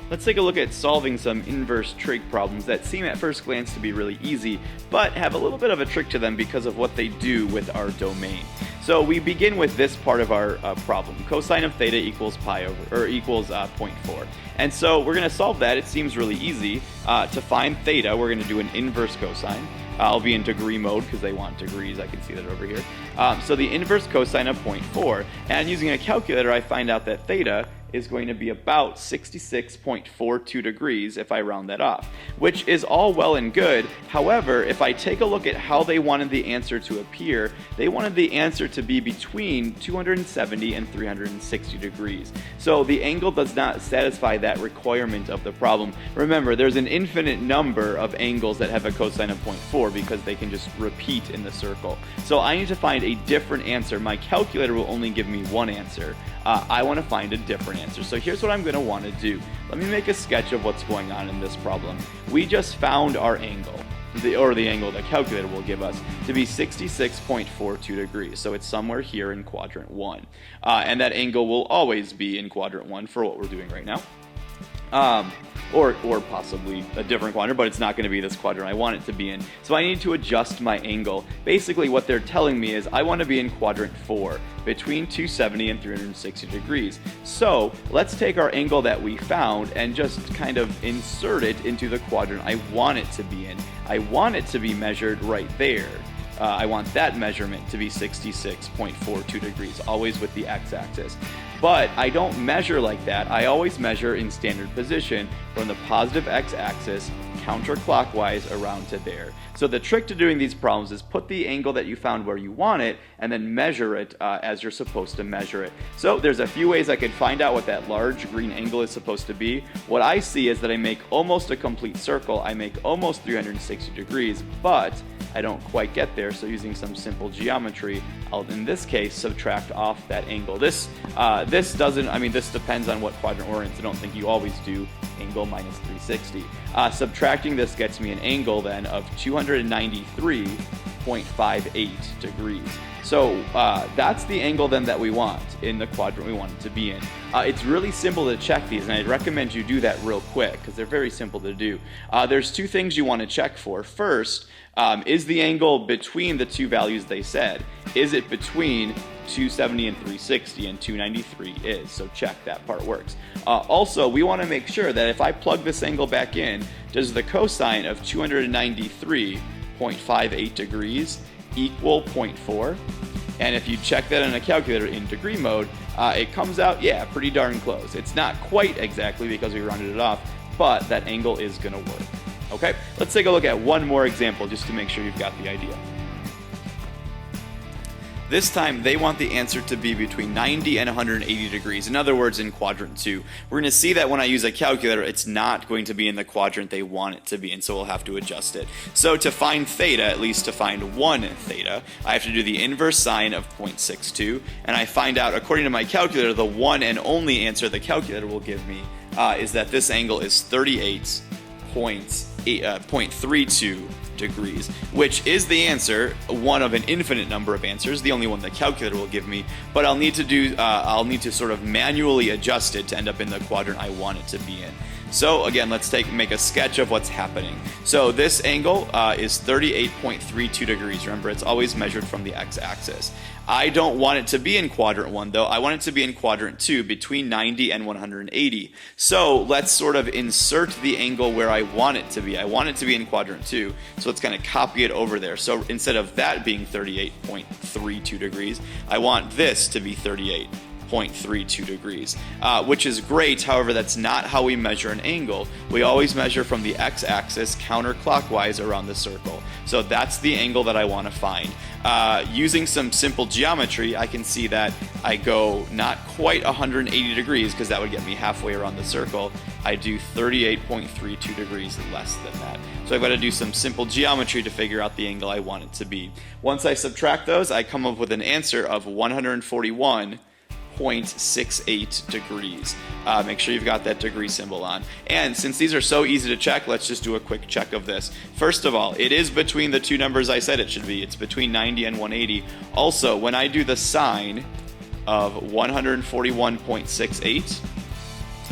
Let's take a look at solving some inverse trig problems that seem at first glance to be really easy, but have a little bit of a trick to them because of what they do with our domain. So we begin with this part of our problem. Cosine of theta equals equals 0.4. And so we're going to solve that. It seems really easy. To find theta, we're going to do an inverse cosine. I'll be in degree mode because they want degrees. I can see that over here. So the inverse cosine of 0.4, and using a calculator, I find out that theta is going to be about 66.42 degrees if I round that off, which is all well and good. However, if I take a look at how they wanted the answer to appear, they wanted the answer to be between 270 and 360 degrees. So the angle does not satisfy that requirement of the problem. Remember, there's an infinite number of angles that have a cosine of 0.4 because they can just repeat in the circle. So I need to find a different answer. My calculator will only give me one answer. I want to find a different answer. So here's what I'm going to want to do. Let me make a sketch of what's going on in this problem. We just found our angle, the angle the calculator will give us, to be 66.42 degrees. So it's somewhere here in quadrant 1. And that angle will always be in quadrant 1 for what we're doing right now. Or possibly a different quadrant, but it's not going to be this quadrant I want it to be in. So I need to adjust my angle. Basically what they're telling me is I want to be in quadrant 4, between 270 and 360 degrees. So let's take our angle that we found and just kind of insert it into the quadrant I want it to be in. I want it to be measured right there. I want that measurement to be 66.42 degrees, always with the x-axis. But I don't measure like that. I always measure in standard position from the positive x-axis counterclockwise around to there. So the trick to doing these problems is put the angle that you found where you want it and then measure it as you're supposed to measure it. So there's a few ways I could find out what that large green angle is supposed to be. What I see is that I make almost a complete circle. I make almost 360 degrees, but I don't quite get there. So using some simple geometry, I'll in this case subtract off that angle. This depends on what quadrant we're in, so don't think you always do angle minus 360. Subtracting this gets me an angle then of 293.58 degrees. So that's the angle then that we want in the quadrant we want it to be in. It's really simple to check these, and I'd recommend you do that real quick because they're very simple to do. There's two things you want to check for. First, is the angle between the two values they said? Is it between 270 and 360, and 293 is, so check that part works. Also, we want to make sure that if I plug this angle back in, does the cosine of 293.58 degrees equal 0.4? And if you check that in a calculator in degree mode, it comes out, yeah, pretty darn close. It's not quite exactly because we rounded it off, but that angle is going to work. Okay, let's take a look at one more example just to make sure you've got the idea. This time, they want the answer to be between 90 and 180 degrees. In other words, in quadrant 2. We're going to see that when I use a calculator, it's not going to be in the quadrant they want it to be, and so we'll have to adjust it. So to find theta, at least to find 1 theta, I have to do the inverse sine of 0.62, and I find out, according to my calculator, the one and only answer the calculator will give me is that this angle is 38.32 degrees, which is the answer, one of an infinite number of answers, the only one the calculator will give me, but I'll need to sort of manually adjust it to end up in the quadrant I want it to be in. So again, let's make a sketch of what's happening. So this angle is 38.32 degrees. Remember, it's always measured from the x-axis. I don't want it to be in quadrant 1 though. I want it to be in quadrant 2, between 90 and 180. So let's sort of insert the angle where I want it to be. I want it to be in quadrant 2, so it's going to copy it over there. So instead of that being 38.32 degrees, I want this to be 38.32 degrees, which is great. However, that's not how we measure an angle. We always measure from the x-axis counterclockwise around the circle. So that's the angle that I want to find. Using some simple geometry, I can see that I go not quite 180 degrees because that would get me halfway around the circle. I do 38.32 degrees less than that. So I've got to do some simple geometry to figure out the angle I want it to be. Once I subtract those, I come up with an answer of 141.68 degrees. Make sure you've got that degree symbol on. And since these are so easy to check, let's just do a quick check of this. First of all, it is between the two numbers I said it should be. It's between 90 and 180. Also, when I do the sine of 141.68,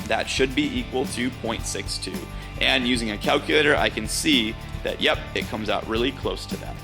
that should be equal to 0.62. And using a calculator, I can see that, yep, it comes out really close to that.